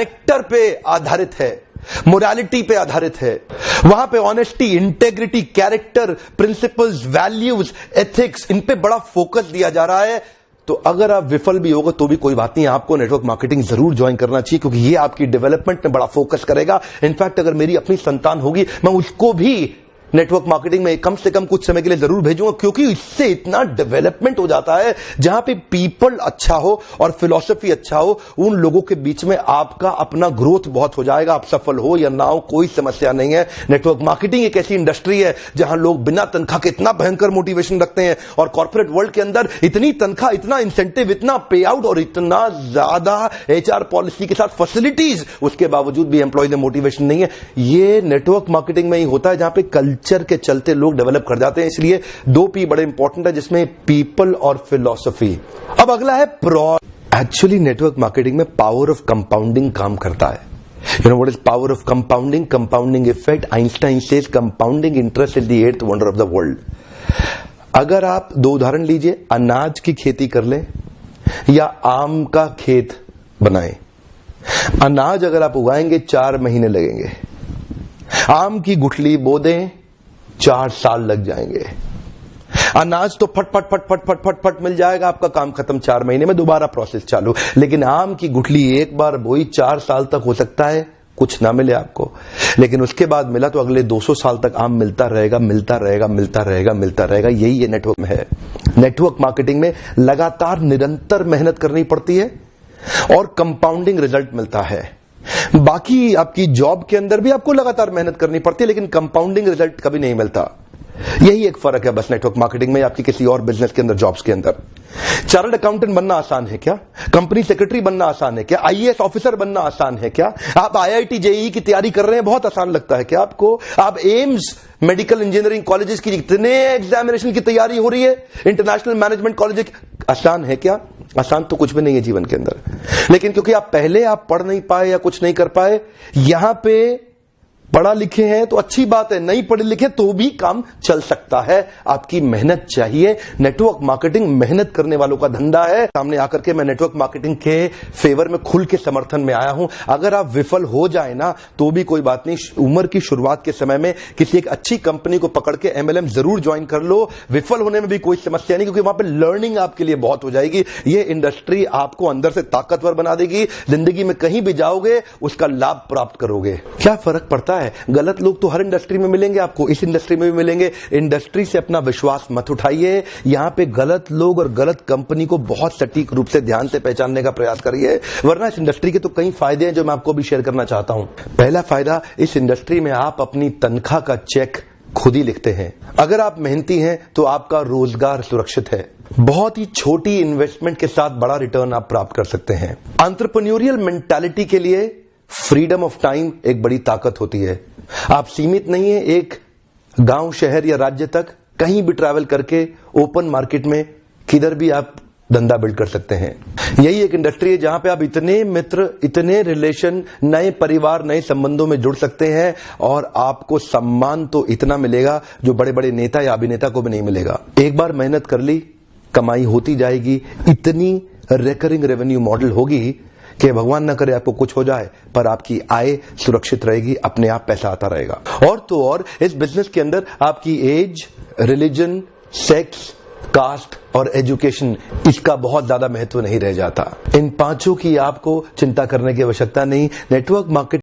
Character पे आधारित है, मोरालिटी पे आधारित है। वहां पे honesty, integrity, character, principles, values, ethics, इन पे बड़ा फोकस दिया जा रहा है। तो अगर आप विफल भी होगा तो भी कोई बात नहीं, आपको नेटवर्क मार्केटिंग जरूर ज्वाइन करना चाहिए, क्योंकि ये आपकी डेवलपमेंट में बड़ा फोकस करेगा। इनफैक्ट अगर मेरी अपनी संतान होगी, मैं उसको भी नेटवर्क मार्केटिंग में कम से कम कुछ समय के लिए जरूर भेजूंगा, क्योंकि इससे इतना डेवलपमेंट हो जाता है। जहां पे पीपल अच्छा हो और फिलॉसफी अच्छा हो, उन लोगों के बीच में आपका अपना ग्रोथ बहुत हो जाएगा। आप सफल हो या ना हो, कोई समस्या नहीं है। नेटवर्क मार्केटिंग एक ऐसी इंडस्ट्री है जहां लोग बिना तनख्वाह के इतना भयंकर मोटिवेशन रखते हैं, और कॉर्पोरेट वर्ल्ड के अंदर इतनी तनख्वाह, इतना इंसेंटिव, इतना पे आउट और इतना ज्यादा एचआर पॉलिसी के साथ फैसिलिटीज, उसके बावजूद भी एम्प्लॉय में मोटिवेशन नहीं है। ये नेटवर्क मार्केटिंग में ही होता है, जहां पे कल्चर के चलते लोग डेवलप कर जाते हैं। इसलिए 2 P बड़े इंपॉर्टेंट है, जिसमें पीपल और फिलॉसफी। अब अगला है एक्चुअली नेटवर्क मार्केटिंग में पावर ऑफ कंपाउंडिंग काम करता है। You know what is power of compounding? Compounding effect. Einstein says compounding interest is the 8th wonder of the world. अगर आप 2 उदाहरण लीजिए, अनाज की खेती कर लें या आम का खेत बनाएं। अनाज अगर आप उगाएंगे 4 महीने लगेंगे, आम की गुठली बो दें 4 साल लग जाएंगे। अनाज तो फट फट फट फट फट फट फट मिल जाएगा, आपका काम खत्म, 4 महीने में दोबारा प्रोसेस चालू। लेकिन आम की गुठली एक बार बोई, 4 साल तक हो सकता है कुछ ना मिले आपको, लेकिन उसके बाद मिला तो अगले 200 साल तक आम मिलता रहेगा, मिलता रहेगा, मिलता रहेगा, मिलता रहेगा। यही ये नेटवर्क में है। नेटवर्क मार्केटिंग में लगातार निरंतर मेहनत करनी पड़ती है और कंपाउंडिंग रिजल्ट मिलता है। बाकी आपकी जॉब के अंदर भी आपको लगातार मेहनत करनी पड़ती है, लेकिन कंपाउंडिंग रिजल्ट कभी नहीं मिलता। यही एक फर्क है बस नेटवर्क मार्केटिंग में, आपकी किसी और बिजनेस के अंदर, जॉब्स के अंदर। चार्टर्ड अकाउंटेंट बनना आसान है क्या? कंपनी सेक्रेटरी बनना आसान है क्या? आईएएस ऑफिसर बनना आसान है क्या? आप आईआईटी जेईई की तैयारी कर रहे हैं, बहुत आसान लगता है क्या आपको? आप एम्स मेडिकल इंजीनियरिंग कॉलेजेस की इतने एग्जामिनेशन की तैयारी हो रही है, इंटरनेशनल मैनेजमेंट कॉलेज, आसान है क्या? आसान तो कुछ भी नहीं है जीवन के अंदर। लेकिन क्योंकि आप पहले पढ़ नहीं पाए या कुछ नहीं कर पाए, यहां पे पढ़ा लिखे हैं तो अच्छी बात है, नहीं पढ़े लिखे तो भी काम चल सकता है। आपकी मेहनत चाहिए। नेटवर्क मार्केटिंग मेहनत करने वालों का धंधा है। सामने आकर के मैं नेटवर्क मार्केटिंग के फेवर में खुल के समर्थन में आया हूं। अगर आप विफल हो जाए ना तो भी कोई बात नहीं, उम्र की शुरुआत के समय में किसी एक अच्छी कंपनी को पकड़ के एमएलएम जरूर ज्वाइन कर लो। विफल होने में भी कोई समस्या नहीं, क्योंकि वहां पर लर्निंग आपके लिए बहुत हो जाएगी। ये इंडस्ट्री आपको अंदर से ताकतवर बना देगी। जिंदगी में कहीं भी जाओगे उसका लाभ प्राप्त करोगे। क्या फर्क पड़ता है? गलत लोग तो हर इंडस्ट्री में मिलेंगे आपको, इस इंडस्ट्री में भी मिलेंगे। इंडस्ट्री से अपना विश्वास मत उठाइए। यहां पे गलत लोग और गलत कंपनी को बहुत सटीक रूप से ध्यान से पहचानने का प्रयास करिए, वरना इस इंडस्ट्री के तो कई फायदे हैं जो मैं आपको भी शेयर करना चाहता हूं। पहला फायदा, इस इंडस्ट्री में आप अपनी तनख्वाह का चेक खुद ही लिखते हैं। अगर आप मेहनती हैं तो आपका रोजगार सुरक्षित है। बहुत ही छोटी इन्वेस्टमेंट के साथ बड़ा रिटर्न आप प्राप्त कर सकते हैं। एंटरप्रेन्योरियल मेंटालिटी के लिए फ्रीडम ऑफ टाइम एक बड़ी ताकत होती है। आप सीमित नहीं है एक गांव, शहर या राज्य तक, कहीं भी ट्रैवल करके ओपन मार्केट में किधर भी आप धंधा बिल्ड कर सकते हैं। यही एक इंडस्ट्री है जहां पे आप इतने मित्र, इतने रिलेशन, नए परिवार, नए संबंधों में जुड़ सकते हैं, और आपको सम्मान तो इतना मिलेगा जो बड़े बड़े नेता या अभिनेता को भी नहीं मिलेगा। एक बार मेहनत कर ली, कमाई होती जाएगी। इतनी रिकरिंग रेवेन्यू मॉडल होगी कि भगवान ना करे आपको कुछ हो जाए, पर आपकी आय सुरक्षित रहेगी, अपने आप पैसा आता रहेगा। और तो और इस बिजनेस के अंदर आपकी एज, रिलीजन, सेक्स, कास्ट और एजुकेशन, इसका बहुत ज्यादा महत्व नहीं रह जाता। इन 5 की आपको चिंता करने की आवश्यकता नहीं। Network marketing